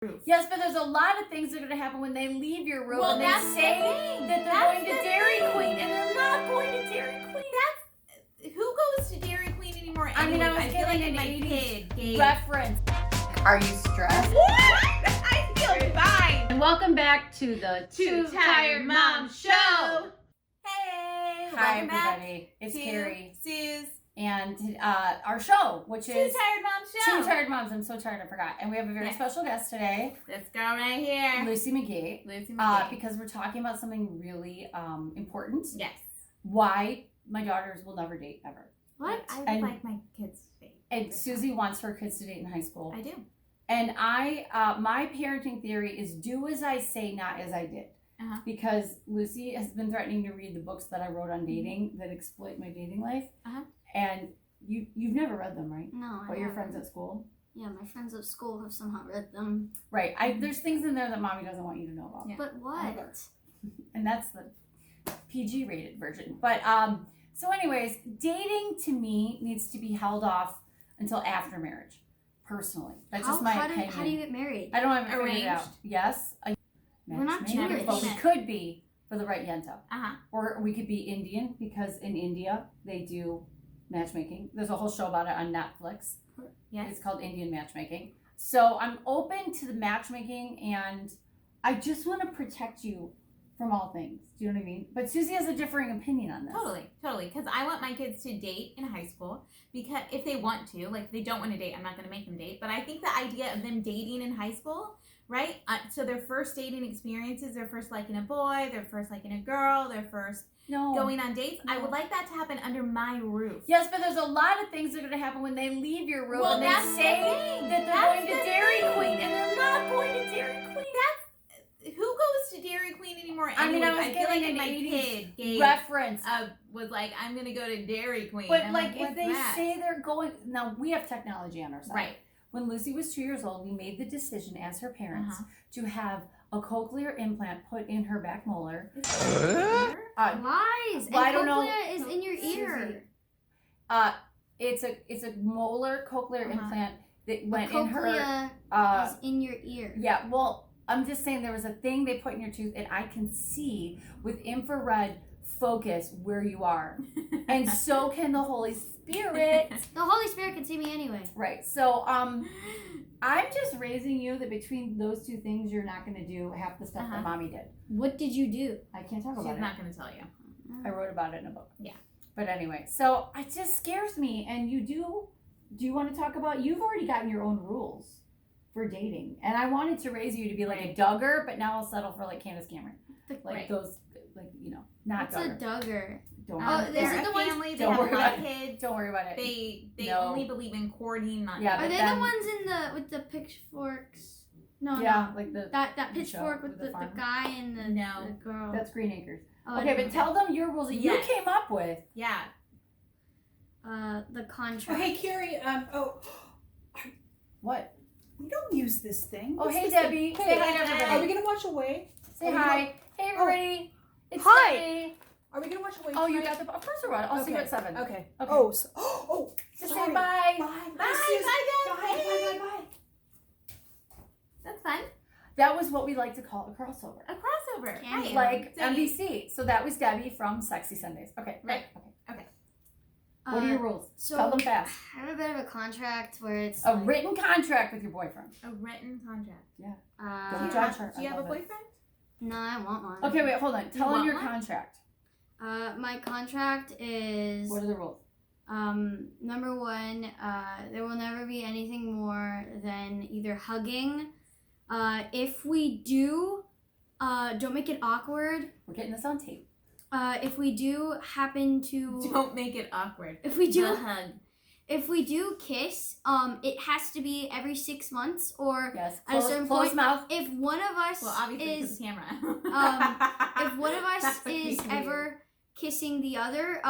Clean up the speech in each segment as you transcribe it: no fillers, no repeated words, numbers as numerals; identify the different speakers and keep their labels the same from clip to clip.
Speaker 1: roof.
Speaker 2: Yes, but there's a lot of things that are going to happen when they leave your roof and they
Speaker 1: that's
Speaker 2: say
Speaker 1: the
Speaker 2: that they're going to Dairy Queen and they're not going to Dairy Queen.
Speaker 1: Who goes to Dairy Queen anymore?
Speaker 2: I mean, I was
Speaker 1: feel like
Speaker 2: getting
Speaker 1: my
Speaker 2: an
Speaker 1: kid
Speaker 2: 80s reference. Are you stressed?
Speaker 1: What? I feel fine.
Speaker 2: And welcome back to the
Speaker 1: Two Tired Mom Show.
Speaker 2: Hey,
Speaker 1: Hi,
Speaker 2: everybody. It's Kerri
Speaker 1: Susie.
Speaker 2: and our show, which
Speaker 1: Two
Speaker 2: is
Speaker 1: Tired Mom Show.
Speaker 2: Two Tired Moms. I'm so tired, I forgot. And we have a very special guest today,
Speaker 1: This girl right here.
Speaker 2: Lucy McGee.
Speaker 1: Lucy McGee.
Speaker 2: Because we're talking about something really important.
Speaker 1: Yes.
Speaker 2: Why my daughters will never date ever.
Speaker 1: What? I would like my kids to date.
Speaker 2: And Susie wants her kids to date in high school.
Speaker 1: I do.
Speaker 2: And my parenting theory is do as I say, not as I did.
Speaker 1: Uh-huh.
Speaker 2: Because Lucy has been threatening to read the books that I wrote on dating that exploit my dating life.
Speaker 1: Uh-huh.
Speaker 2: And you've never read them, right?
Speaker 3: No.
Speaker 2: But your friends at school?
Speaker 3: Yeah, my friends at school have somehow read them.
Speaker 2: Right. There's things in there that mommy doesn't want you to know about.
Speaker 1: Yeah.
Speaker 3: But what?
Speaker 2: Ever. And that's the PG rated version. But so anyways, dating to me needs to be held off until after marriage. Personally. That's just my opinion.
Speaker 3: How do you get married?
Speaker 2: I don't have it figured
Speaker 1: Arranged?
Speaker 2: out. Yes.
Speaker 3: We're not
Speaker 2: matchmaker,
Speaker 3: Jewish.
Speaker 2: but we could be for the right yenta.
Speaker 1: Uh-huh.
Speaker 2: Or we could be Indian because in India they do matchmaking. There's a whole show about it on Netflix.
Speaker 1: Yes.
Speaker 2: It's called Indian matchmaking. So I'm open to the matchmaking and I just want to protect you from all things. Do you know what I mean? But Susie has a differing opinion on this.
Speaker 1: Totally. Because I want my kids to date in high school. Because if they want to, like if they don't want to date, I'm not going to make them date. But I think the idea of them dating in high school, right? So their first dating experiences, their first liking a boy, their first liking a girl, their first going on dates.
Speaker 2: No.
Speaker 1: I would like that to happen under my roof.
Speaker 2: Yes, but there's a lot of things that are going to happen when they leave your roof and they
Speaker 1: that's
Speaker 2: say
Speaker 1: the thing.
Speaker 2: that they're
Speaker 1: That's
Speaker 2: going to
Speaker 1: the
Speaker 2: Dairy
Speaker 1: thing.
Speaker 2: Queen and they're not going to Dairy Queen.
Speaker 1: Who goes to Dairy Queen anymore?
Speaker 2: I mean, I was
Speaker 1: feel
Speaker 2: getting
Speaker 1: like
Speaker 2: an
Speaker 1: my
Speaker 2: 80s
Speaker 1: kid
Speaker 2: reference.
Speaker 1: was like, I'm going to go to Dairy Queen.
Speaker 2: But
Speaker 1: I'm
Speaker 2: like if
Speaker 1: what's
Speaker 2: they
Speaker 1: that?
Speaker 2: say they're going, now we have technology on our side.
Speaker 1: Right.
Speaker 2: When Lucy was 2 years old, we made the decision as her parents
Speaker 1: Uh-huh.
Speaker 2: to have a cochlear implant put in her back molar.
Speaker 3: Lies.
Speaker 2: Well, I don't know.
Speaker 3: Cochlea is in your ear.
Speaker 2: It's a molar cochlear
Speaker 1: Uh-huh.
Speaker 2: implant that went
Speaker 3: The
Speaker 2: in her.
Speaker 3: cochlea is in your ear.
Speaker 2: Yeah, well, I'm just saying there was a thing they put in your tooth, and I can see with infrared focus where you are, and so can the Holy Spirit.
Speaker 3: The Holy Spirit can see me anyway.
Speaker 2: Right. So I'm just raising you that between those two things, you're not going to do half the stuff that mommy did.
Speaker 3: What did you do?
Speaker 2: I can't talk
Speaker 1: She's
Speaker 2: about it.
Speaker 1: not going to tell you.
Speaker 2: I wrote about it in a book.
Speaker 1: Yeah.
Speaker 2: But anyway, so it just scares me. And do you want to talk about, you've already gotten your own rules for dating. And I wanted to raise you to be like a Duggar, but now I'll settle for like Candace Cameron. Like those, like, not
Speaker 3: What's
Speaker 2: Duggar.
Speaker 3: a Duggar?
Speaker 2: Don't
Speaker 3: Oh,
Speaker 2: worry.
Speaker 3: is
Speaker 1: They're
Speaker 3: it the
Speaker 1: a
Speaker 3: ones-
Speaker 1: family. They
Speaker 2: Don't
Speaker 1: have
Speaker 2: worry
Speaker 1: a lot of
Speaker 2: about it.
Speaker 1: kids.
Speaker 2: Don't worry about it.
Speaker 1: They
Speaker 2: No.
Speaker 1: only believe in courting, not
Speaker 2: Yeah,
Speaker 3: Are
Speaker 2: but
Speaker 3: they
Speaker 2: then-
Speaker 3: the ones with the pitchforks? No,
Speaker 2: Yeah,
Speaker 3: no.
Speaker 2: like the
Speaker 3: That
Speaker 2: the show
Speaker 3: pitchfork with
Speaker 2: with the
Speaker 3: the
Speaker 2: farm.
Speaker 3: guy and the
Speaker 1: No.
Speaker 3: girl.
Speaker 2: that's Green Acres.
Speaker 3: Oh, I
Speaker 2: Okay,
Speaker 3: know
Speaker 2: but tell them your rules that you
Speaker 1: Yes.
Speaker 2: came up with.
Speaker 1: Yeah.
Speaker 3: The
Speaker 4: Oh,
Speaker 3: contract.
Speaker 4: hey, Kerri.
Speaker 2: What?
Speaker 4: We don't use this thing.
Speaker 2: Oh,
Speaker 4: What's
Speaker 2: hey,
Speaker 4: this
Speaker 2: Debbie.
Speaker 4: thing?
Speaker 2: Say hi to
Speaker 4: Are
Speaker 2: everybody.
Speaker 4: we gonna watch Away?
Speaker 2: Say
Speaker 4: Are we
Speaker 2: hi. Hey, everybody. It's
Speaker 4: Hi.
Speaker 2: Debbie.
Speaker 4: Are we gonna watch Away?
Speaker 2: Oh, you
Speaker 4: tonight?
Speaker 2: got the. Of course we're on. I'll see you
Speaker 4: Okay.
Speaker 2: at 7.
Speaker 4: Okay.
Speaker 2: Okay.
Speaker 4: Oh. Oh.
Speaker 2: Just
Speaker 4: sorry.
Speaker 2: say bye.
Speaker 4: Bye.
Speaker 1: Bye,
Speaker 4: Sis.
Speaker 1: bye,
Speaker 4: Bye.
Speaker 1: guys.
Speaker 4: Bye.
Speaker 1: That's fun.
Speaker 2: That was what we like to call a crossover.
Speaker 1: A crossover.
Speaker 3: Cameo.
Speaker 1: Right.
Speaker 2: Like
Speaker 1: So you-
Speaker 2: NBC. So that was Debbie from Sexy Sundays. Okay.
Speaker 1: Right.
Speaker 2: Okay. What are your rules?
Speaker 3: So
Speaker 2: Tell them fast.
Speaker 3: I have a bit of a contract where it's
Speaker 2: A
Speaker 3: like,
Speaker 2: written contract with your boyfriend.
Speaker 1: A written contract.
Speaker 2: Don't judge her.
Speaker 1: Do you
Speaker 2: I
Speaker 1: have a
Speaker 2: love it.
Speaker 1: boyfriend?
Speaker 3: No, I want one.
Speaker 2: Okay, wait, hold on. Tell them
Speaker 1: want
Speaker 2: your
Speaker 1: one?
Speaker 2: contract.
Speaker 3: My contract is
Speaker 2: What are the rules?
Speaker 3: number one, there will never be anything more than either hugging. If we do, don't make it awkward.
Speaker 2: We're getting this on tape.
Speaker 3: If we do happen to,
Speaker 1: Don't make it awkward.
Speaker 3: if we
Speaker 1: The
Speaker 3: do,
Speaker 1: hug.
Speaker 3: if we do kiss, it has to be every 6 months or
Speaker 2: Yes.
Speaker 3: at a certain
Speaker 2: Close
Speaker 3: point.
Speaker 2: mouth.
Speaker 3: If one of us
Speaker 1: Well, obviously
Speaker 3: is,
Speaker 1: for the camera.
Speaker 3: if one of us
Speaker 1: That would be
Speaker 3: is
Speaker 1: weird.
Speaker 3: ever kissing the other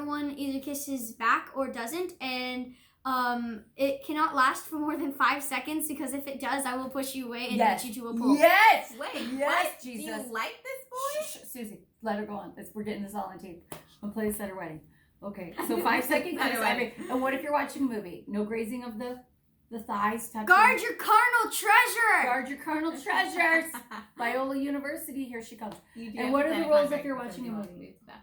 Speaker 3: one either kisses back or doesn't, and it cannot last for more than 5 seconds because if it does, I will push you away and
Speaker 2: Yes.
Speaker 3: get you to a pool.
Speaker 2: Yes.
Speaker 1: Wait,
Speaker 2: Yes,
Speaker 1: what?
Speaker 2: Jesus.
Speaker 1: Do you like this boy?
Speaker 2: Shh, Susie, let her go on. We're getting this all on tape. I'll play this at her wedding. Okay, so 5 second
Speaker 1: At her
Speaker 2: kiss every. And what if you're watching a movie? No grazing of the The thighs touching.
Speaker 3: Guard your carnal treasure.
Speaker 2: Guard your carnal treasures. Biola University, here she comes.
Speaker 1: You do
Speaker 2: And
Speaker 1: have
Speaker 2: what
Speaker 1: to
Speaker 2: are
Speaker 1: sign
Speaker 2: the
Speaker 1: a
Speaker 2: rules
Speaker 1: contract
Speaker 2: if you're
Speaker 1: that
Speaker 2: watching
Speaker 1: says
Speaker 2: a
Speaker 1: you won't
Speaker 2: movie?
Speaker 1: do that.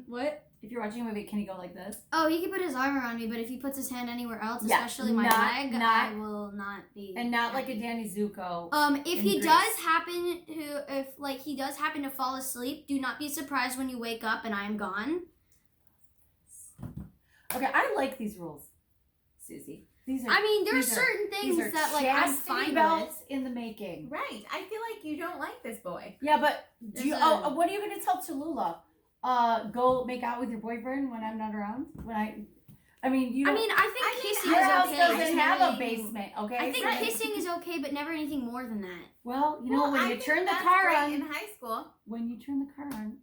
Speaker 3: What?
Speaker 2: If you're watching a movie, can he go like this?
Speaker 3: Oh, he can put his arm around me, but if he puts his hand anywhere else,
Speaker 2: Yeah,
Speaker 3: especially my leg, I will not be.
Speaker 2: And not like a Danny Zuko.
Speaker 3: If
Speaker 2: in
Speaker 3: he
Speaker 2: Greece.
Speaker 3: does happen to, if like he does happen to fall asleep, do not be surprised when you wake up and I am gone.
Speaker 2: Okay, I like these rules, Susie. These are.
Speaker 3: I mean, there's
Speaker 2: these are-
Speaker 3: certain
Speaker 2: these
Speaker 3: things
Speaker 2: are
Speaker 3: that like I'm
Speaker 2: chastity
Speaker 3: fine
Speaker 2: belts
Speaker 3: with.
Speaker 2: in the making.
Speaker 1: Right. I feel like you don't like this boy.
Speaker 2: Yeah, but
Speaker 3: There's
Speaker 2: you?
Speaker 3: a-
Speaker 2: What are you gonna tell Tallulah? Go make out with your boyfriend when I'm not around. I mean, you.
Speaker 3: I
Speaker 2: Don't,
Speaker 3: mean, I think kissing
Speaker 2: your
Speaker 3: is
Speaker 2: house
Speaker 3: okay.
Speaker 2: doesn't have a
Speaker 3: Never anything-
Speaker 2: basement, okay?
Speaker 3: I think
Speaker 2: So-
Speaker 3: kissing is okay, but never anything more than that.
Speaker 2: Well, you know,
Speaker 1: Well,
Speaker 2: when
Speaker 1: I
Speaker 2: you
Speaker 1: think
Speaker 2: turn the
Speaker 1: that's
Speaker 2: car
Speaker 1: great
Speaker 2: on,
Speaker 1: in high school.
Speaker 2: when you turn the car on,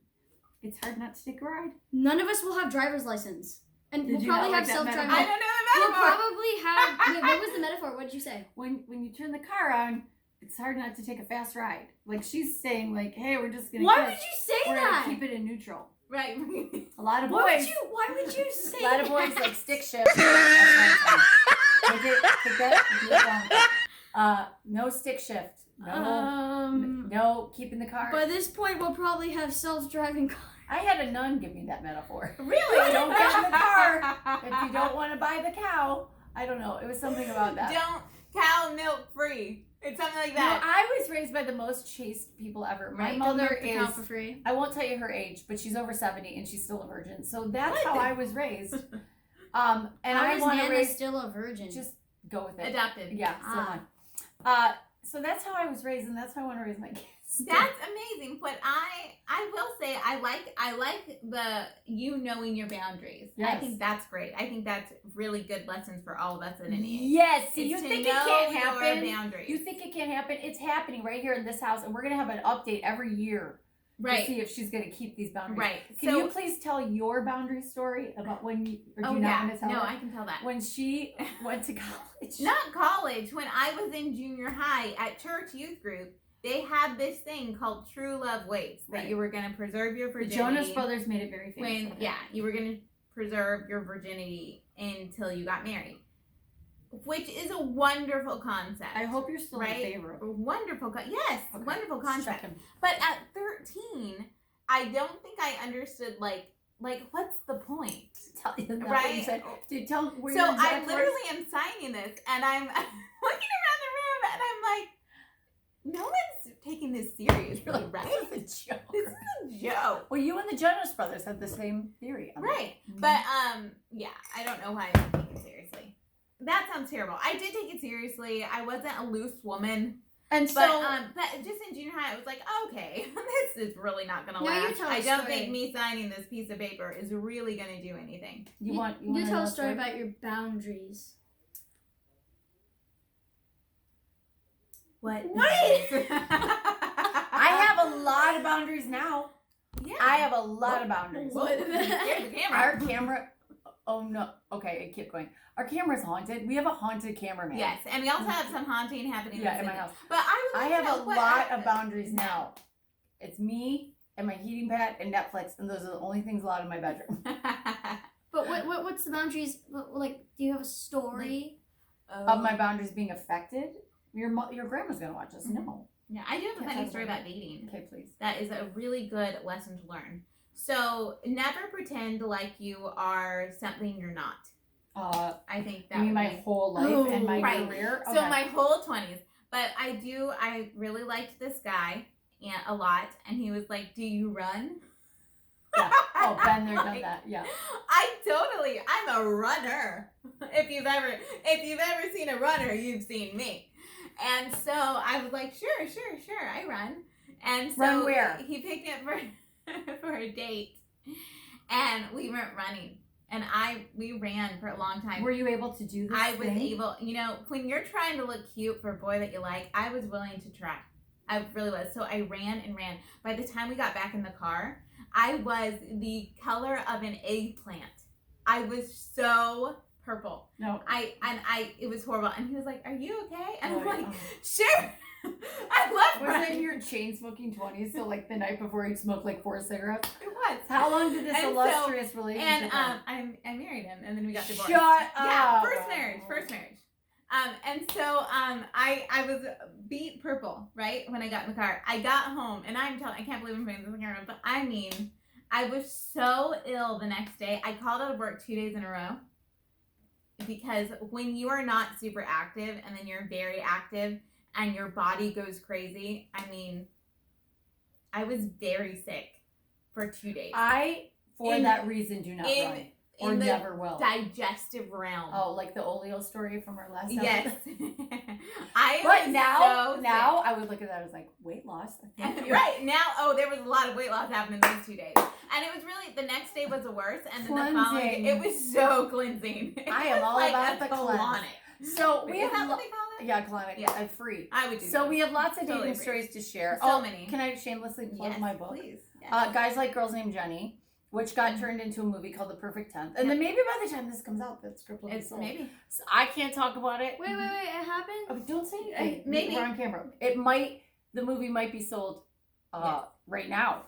Speaker 2: it's hard not to take a ride.
Speaker 3: None of us will have driver's license, and
Speaker 2: Did
Speaker 3: we'll
Speaker 2: you not
Speaker 3: probably
Speaker 2: like
Speaker 3: have
Speaker 2: that
Speaker 3: self-driving.
Speaker 2: metaphor?
Speaker 1: I don't know the
Speaker 3: We'll
Speaker 1: metaphor.
Speaker 3: probably have. Wait, what was the metaphor? What did you say?
Speaker 2: When you turn the car on, it's hard not to take a fast ride. Like she's saying, like, hey, we're just gonna.
Speaker 3: Why
Speaker 2: kiss.
Speaker 3: would you say
Speaker 2: We're
Speaker 3: that?
Speaker 2: gonna keep it in neutral.
Speaker 1: Right.
Speaker 2: A lot of
Speaker 3: Why
Speaker 2: boys.
Speaker 3: would you say
Speaker 2: A lot of
Speaker 3: that?
Speaker 2: boys like stick shift. Take that. Do it wrong. No stick shift. No keeping the car.
Speaker 3: By this point, we'll probably have self-driving cars.
Speaker 2: I had a nun give me that metaphor.
Speaker 1: Really?
Speaker 2: Don't get in the car if you don't want to buy the cow. I don't know. It was something about that.
Speaker 1: Don't cow milk free. It's something like
Speaker 2: No,
Speaker 1: that.
Speaker 2: I was raised by the most chaste people ever. My
Speaker 1: Right.
Speaker 2: mother
Speaker 3: The
Speaker 2: is.
Speaker 3: cow for free.
Speaker 2: I won't tell you her age, but she's over 70 and she's still a virgin. So that's
Speaker 1: What?
Speaker 2: how I was raised. And
Speaker 3: How
Speaker 2: I
Speaker 3: is
Speaker 2: want to
Speaker 3: Nana
Speaker 2: raise.
Speaker 3: still a virgin?
Speaker 2: Just go with it.
Speaker 1: Adopted.
Speaker 2: Yeah, so
Speaker 3: Ah.
Speaker 2: on. So that's how I was raised, and that's how I want to raise my kids.
Speaker 1: That's amazing. But I will say I like the you knowing your boundaries. I
Speaker 2: Yes.
Speaker 1: think that's great. I think that's really good lessons for all of us at an age.
Speaker 2: Yes. See,
Speaker 1: Is
Speaker 2: you
Speaker 1: to
Speaker 2: think it
Speaker 1: know
Speaker 2: can't
Speaker 1: your
Speaker 2: happen?
Speaker 1: boundaries.
Speaker 2: You think it can't happen? It's happening right here in this house, and we're gonna have an update every year to
Speaker 1: right.
Speaker 2: see if she's gonna keep these boundaries.
Speaker 1: Right.
Speaker 2: Can
Speaker 1: so
Speaker 2: you please tell your boundary story about when you? Or do
Speaker 1: oh
Speaker 2: you not
Speaker 1: yeah.
Speaker 2: want to tell
Speaker 1: No,
Speaker 2: her?
Speaker 1: I can tell that.
Speaker 2: When she went to college.
Speaker 1: Not college. When I was in junior high at church youth group, they had this thing called True Love Waits that
Speaker 2: Right.
Speaker 1: you were going to preserve your
Speaker 2: The
Speaker 1: virginity.
Speaker 2: Jonas Brothers made it very famous.
Speaker 1: When
Speaker 2: okay.
Speaker 1: yeah, you were going to preserve your virginity until you got married, which is a wonderful concept.
Speaker 2: I hope you're still
Speaker 1: right?
Speaker 2: in favor of
Speaker 1: A wonderful, yes,
Speaker 2: Okay.
Speaker 1: wonderful
Speaker 2: Just
Speaker 1: concept.
Speaker 2: checking.
Speaker 1: But at 13, I don't think I understood like what's the point,
Speaker 2: Tell you that
Speaker 1: right?
Speaker 2: what you said. Dude, tell where
Speaker 1: So
Speaker 2: your
Speaker 1: I
Speaker 2: exact
Speaker 1: literally
Speaker 2: words-
Speaker 1: am signing this, and I'm looking around the room, and I'm like, no one's taking this seriously,
Speaker 2: You're like,
Speaker 1: right?
Speaker 2: this is a joke.
Speaker 1: This is a joke,
Speaker 2: Well, you and the Jonas Brothers had the same theory. on that.
Speaker 1: right?
Speaker 2: Mhm.
Speaker 1: But yeah, I don't know why I didn't take it seriously. That sounds terrible. I did take it seriously. I wasn't a loose woman.
Speaker 2: And
Speaker 1: But
Speaker 2: so,
Speaker 1: but just in junior high, I was like, okay, this is really not gonna
Speaker 3: Now you
Speaker 1: last.
Speaker 3: tell
Speaker 1: I
Speaker 3: a
Speaker 1: don't
Speaker 3: story.
Speaker 1: think me signing this piece of paper is really gonna do anything.
Speaker 2: you want
Speaker 3: You
Speaker 2: wanna
Speaker 3: tell
Speaker 2: know
Speaker 3: a story about your boundaries.
Speaker 1: What?
Speaker 2: I have a lot of boundaries now.
Speaker 1: Yeah.
Speaker 2: I have a lot of boundaries.
Speaker 1: What? Here's the camera.
Speaker 2: Our camera. Oh no. Okay, I keep going. Our camera's haunted. We have a haunted cameraman.
Speaker 1: Yes, and we also have some haunting happening.
Speaker 2: Yeah, in
Speaker 1: this
Speaker 2: my house.
Speaker 1: But I would
Speaker 2: I
Speaker 1: like to
Speaker 2: have
Speaker 1: know
Speaker 2: a
Speaker 1: what
Speaker 2: lot
Speaker 1: I-
Speaker 2: of boundaries now. It's me and my heating pad and Netflix, and those are the only things allowed in my bedroom.
Speaker 3: But what's the boundaries? Like, do you have a story?
Speaker 2: Of my boundaries being affected. Your grandma's gonna watch us. No.
Speaker 1: Yeah, I do have a
Speaker 2: Can't
Speaker 1: funny
Speaker 2: talk
Speaker 1: story
Speaker 2: about
Speaker 1: about dating.
Speaker 2: Okay, please.
Speaker 1: That is a really good lesson to learn. So never pretend like you are something you're not. I think that
Speaker 2: You mean
Speaker 1: would
Speaker 2: my
Speaker 1: be-
Speaker 2: whole life
Speaker 3: Oh,
Speaker 2: and my
Speaker 1: right.
Speaker 2: career?
Speaker 1: So my whole 20s. But I really liked this guy a lot. And he was like, do you run?
Speaker 2: Yeah. Oh, been there, done
Speaker 1: Like,
Speaker 2: that. Yeah.
Speaker 1: I'm a runner. If you've ever seen a runner, you've seen me. And so I was like, sure, I run. And so
Speaker 2: Run where?
Speaker 1: he picked me up for a date. And we went running. And we ran for a long time.
Speaker 2: Were you able to do this?
Speaker 1: I was
Speaker 2: thing?
Speaker 1: able, when you're trying to look cute for a boy that you like, I was willing to try. I really was. So I ran and ran. By the time we got back in the car, I was the color of an eggplant. I was so purple.
Speaker 2: No.
Speaker 1: It was horrible. And he was like, "Are you okay?" And I'm
Speaker 2: Oh,
Speaker 1: like,
Speaker 2: oh.
Speaker 1: "Sure." I love
Speaker 2: Was it
Speaker 1: running.
Speaker 2: in your chain smoking 20s? So like the night before you smoked like 4 cigarettes?
Speaker 1: It was.
Speaker 2: How long did this
Speaker 1: And so-
Speaker 2: illustrious relationship
Speaker 1: And
Speaker 2: last?
Speaker 1: I married him, and then we got divorced.
Speaker 2: Shut
Speaker 1: Yeah,
Speaker 2: up.
Speaker 1: first marriage. And so I was beat purple, right, when I got in the car. I got home, and I can't believe I'm putting this in the camera, but I mean, I was so ill the next day. I called out of work 2 days in a row because when you are not super active and then you're very active and your body goes crazy, I mean, I was very sick for 2 days.
Speaker 2: For that reason, do not run. Or
Speaker 1: the
Speaker 2: never will.
Speaker 1: Digestive realm.
Speaker 2: Oh, like the oleo story from our last episode?
Speaker 1: Yes.
Speaker 2: But now I would look at that as like weight loss.
Speaker 1: Right. Now, there was a lot of weight loss happening those 2 days. And it was really, the next day was the worst. And then the following day, it was so cleansing.
Speaker 2: I am all about the colonic. So
Speaker 1: Is that what they call it?
Speaker 2: Yeah, colonic.
Speaker 1: Yeah.
Speaker 2: I'm free.
Speaker 1: I would do
Speaker 2: So
Speaker 1: that.
Speaker 2: we have lots of
Speaker 1: Totally
Speaker 2: dating stories to share.
Speaker 1: So many.
Speaker 2: Can I shamelessly plug my book?
Speaker 1: Please. Yes.
Speaker 2: Guys Like Girls Named Jenny, which got turned into a movie called The Perfect 10th. And then maybe by the time this comes out, that script will be sold.
Speaker 1: Maybe.
Speaker 2: So I can't talk about it.
Speaker 3: Wait, it happened?
Speaker 2: Oh, don't say anything.
Speaker 1: Maybe.
Speaker 2: We're on camera. The movie might be sold right now.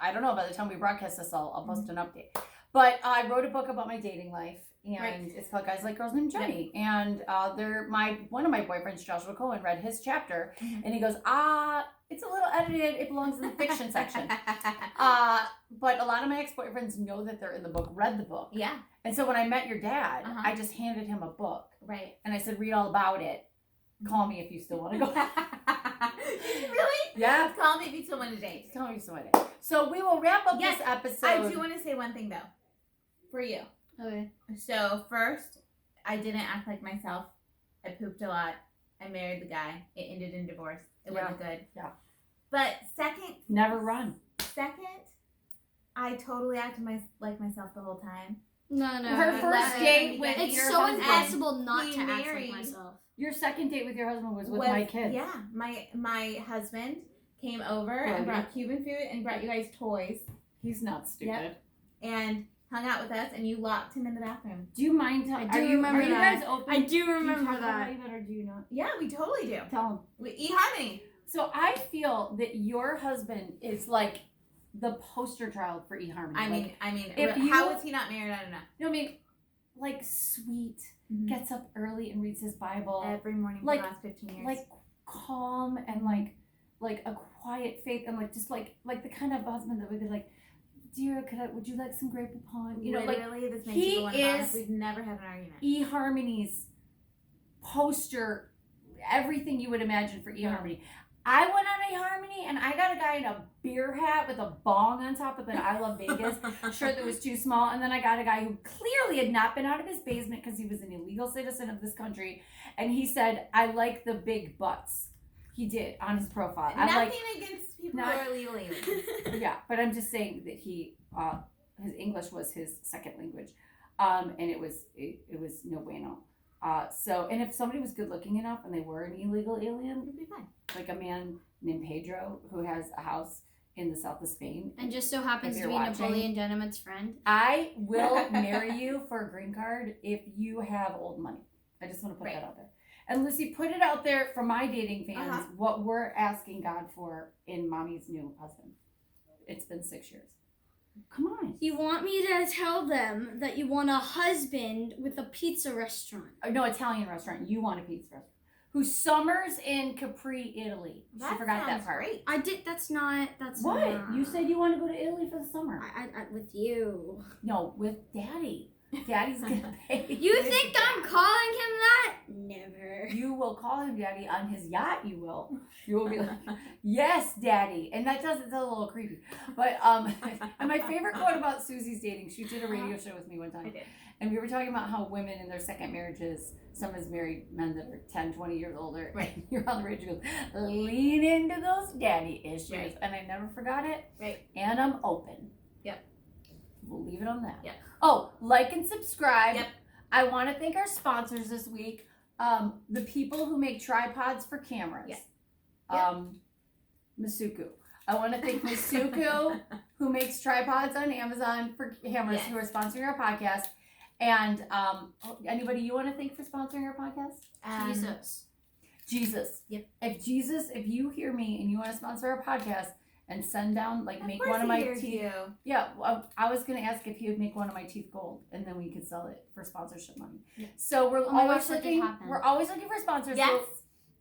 Speaker 2: I don't know. By the time we broadcast this, I'll post an update. But I wrote a book about my dating life, and it's called Guys Like Girls Named Jenny. And one of my boyfriends, Joshua Cohen, read his chapter, and he goes, it's a little edited. It belongs in the fiction section. But a lot of my ex-boyfriends know that they're in the book, read the book.
Speaker 1: Yeah.
Speaker 2: And so when I met your dad, I just handed him a book.
Speaker 1: Right.
Speaker 2: And I said, read all about it. Call me if you still want to go.
Speaker 1: Really?
Speaker 2: Yeah.
Speaker 1: Call me if you still want to date.
Speaker 2: Tell me if you still want to date. So we will wrap up this episode.
Speaker 1: I do want to say one thing, though. For you.
Speaker 3: Okay.
Speaker 1: So, first, I didn't act like myself. I pooped a lot. I married the guy. It ended in divorce. It wasn't good.
Speaker 2: Yeah.
Speaker 1: But second,
Speaker 2: never run.
Speaker 1: I totally acted like myself the whole time.
Speaker 3: No.
Speaker 2: Her first date with
Speaker 3: It's
Speaker 2: your
Speaker 3: so
Speaker 2: husband.
Speaker 3: impossible not
Speaker 1: He
Speaker 3: to act like
Speaker 1: married-
Speaker 3: myself.
Speaker 2: Your second date with your husband was with my kids.
Speaker 1: Yeah. My husband came over and
Speaker 2: yeah.
Speaker 1: brought Cuban food and brought you guys toys.
Speaker 2: He's not stupid.
Speaker 1: Yep. And hung out with us, and you locked him in the bathroom.
Speaker 2: Do you mind telling?
Speaker 3: I do remember
Speaker 2: Are you
Speaker 3: that.
Speaker 2: guys open?
Speaker 3: I do
Speaker 2: Do you
Speaker 3: remember
Speaker 2: talk
Speaker 3: that.
Speaker 2: about it, or do you not?
Speaker 1: Yeah, we totally do.
Speaker 2: Tell him.
Speaker 1: We eHarmony.
Speaker 2: So I feel that your husband is like the poster child for eHarmony.
Speaker 1: I mean,
Speaker 2: if
Speaker 1: how is he not married? I don't know.
Speaker 2: No, I mean, like sweet, gets up early and reads his Bible
Speaker 1: Every morning for
Speaker 2: Like-
Speaker 1: the last 15 years.
Speaker 2: like calm and like a quiet faith and like just like the kind of husband that would be like, dear, would you like some grape poupon? You know, like
Speaker 1: literally, this makes
Speaker 2: he
Speaker 1: people want to bond.
Speaker 2: is-
Speaker 1: We've never had an argument.
Speaker 2: eHarmony's poster, everything you would imagine for eHarmony. I went on eHarmony and I got a guy in a beer hat with a bong on top of an I Love Vegas shirt that was too small. And then I got a guy who clearly had not been out of his basement because he was an illegal citizen of this country. And he said, I like the big butts. He did on his profile.
Speaker 1: Nothing against people who are legal aliens.
Speaker 2: Yeah, but I'm just saying that he, his English was his second language. And it was no bueno. So, and if somebody was good looking enough and they were an illegal alien,
Speaker 1: It'd be fine.
Speaker 2: like a man named Pedro who has a house in the south of Spain,
Speaker 3: And just so happens
Speaker 2: If
Speaker 3: to
Speaker 2: you're
Speaker 3: be
Speaker 2: watching-
Speaker 3: Napoleon Dynamite's friend.
Speaker 2: I will marry you for a green card if you have old money. I just want to put that out there. And Lucy, put it out there for my dating fans what we're asking God for in mommy's new husband. It's been 6 years. Come on.
Speaker 3: You want me to tell them that you want a husband with a pizza restaurant?
Speaker 2: No, Italian restaurant. You want a pizza restaurant. Who summers in Capri, Italy. She forgot that part.
Speaker 1: Great.
Speaker 3: I did. That's not.
Speaker 2: What? You said you want to go to Italy for the summer.
Speaker 3: I with you.
Speaker 2: No, with Daddy. Daddy's gonna pay.
Speaker 3: You think I'm calling him that? Never.
Speaker 2: You will call him Daddy on his yacht. You will. You will be like, yes, Daddy. And it's a little creepy. But and my favorite quote about Susie's dating. She did a radio show with me one time.
Speaker 1: I did.
Speaker 2: And we were talking about how women in their second marriages, some has married men that are 10, 20 years older.
Speaker 1: Right.
Speaker 2: And you're on the radio, she goes, lean into those daddy issues.
Speaker 1: Right.
Speaker 2: And I never forgot it.
Speaker 1: Right.
Speaker 2: And I'm open.
Speaker 1: Yep.
Speaker 2: We'll leave it on that.
Speaker 1: Yep.
Speaker 2: Oh, like and subscribe.
Speaker 1: Yep.
Speaker 2: I want to thank our sponsors this week. The people who make tripods for cameras.
Speaker 1: Yes.
Speaker 2: Masuku. I want to thank Masuku, who makes tripods on Amazon for cameras, who are sponsoring our podcast. And anybody you want to thank for sponsoring our podcast?
Speaker 3: Jesus.
Speaker 2: Jesus.
Speaker 1: Yep.
Speaker 2: If you hear me and you want to sponsor our podcast and send down, like,
Speaker 1: Of
Speaker 2: make
Speaker 1: course
Speaker 2: one of
Speaker 1: he
Speaker 2: my
Speaker 1: hears
Speaker 2: teeth.
Speaker 1: you.
Speaker 2: Yeah, well, I was gonna ask if he would make one of my teeth gold, and then we could sell it for sponsorship money.
Speaker 3: Yeah.
Speaker 2: So we're
Speaker 3: Oh my
Speaker 2: always
Speaker 3: gosh, that did
Speaker 2: looking.
Speaker 3: happen.
Speaker 2: We're always looking for sponsors.
Speaker 1: Yes.
Speaker 2: So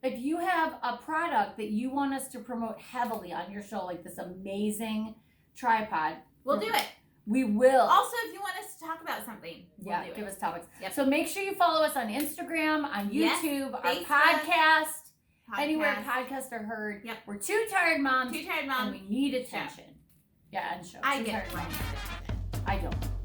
Speaker 2: if you have a product that you want us to promote heavily on your show, like this amazing tripod,
Speaker 1: We'll do it.
Speaker 2: we will.
Speaker 1: Also, if you want us to talk about something,
Speaker 2: Yeah,
Speaker 1: we'll do
Speaker 2: give
Speaker 1: it.
Speaker 2: us topics.
Speaker 1: Yep.
Speaker 2: So make sure you follow us on Instagram, on
Speaker 1: Yes,
Speaker 2: YouTube, our
Speaker 1: Facebook,
Speaker 2: podcast, anywhere
Speaker 1: Podcast.
Speaker 2: podcasts are heard.
Speaker 1: Yep.
Speaker 2: We're two tired moms,
Speaker 1: Two tired
Speaker 2: and
Speaker 1: moms.
Speaker 2: we need attention. Yeah, and show.
Speaker 1: I
Speaker 2: Two
Speaker 1: get
Speaker 2: tired
Speaker 1: mine.
Speaker 2: moms. I don't.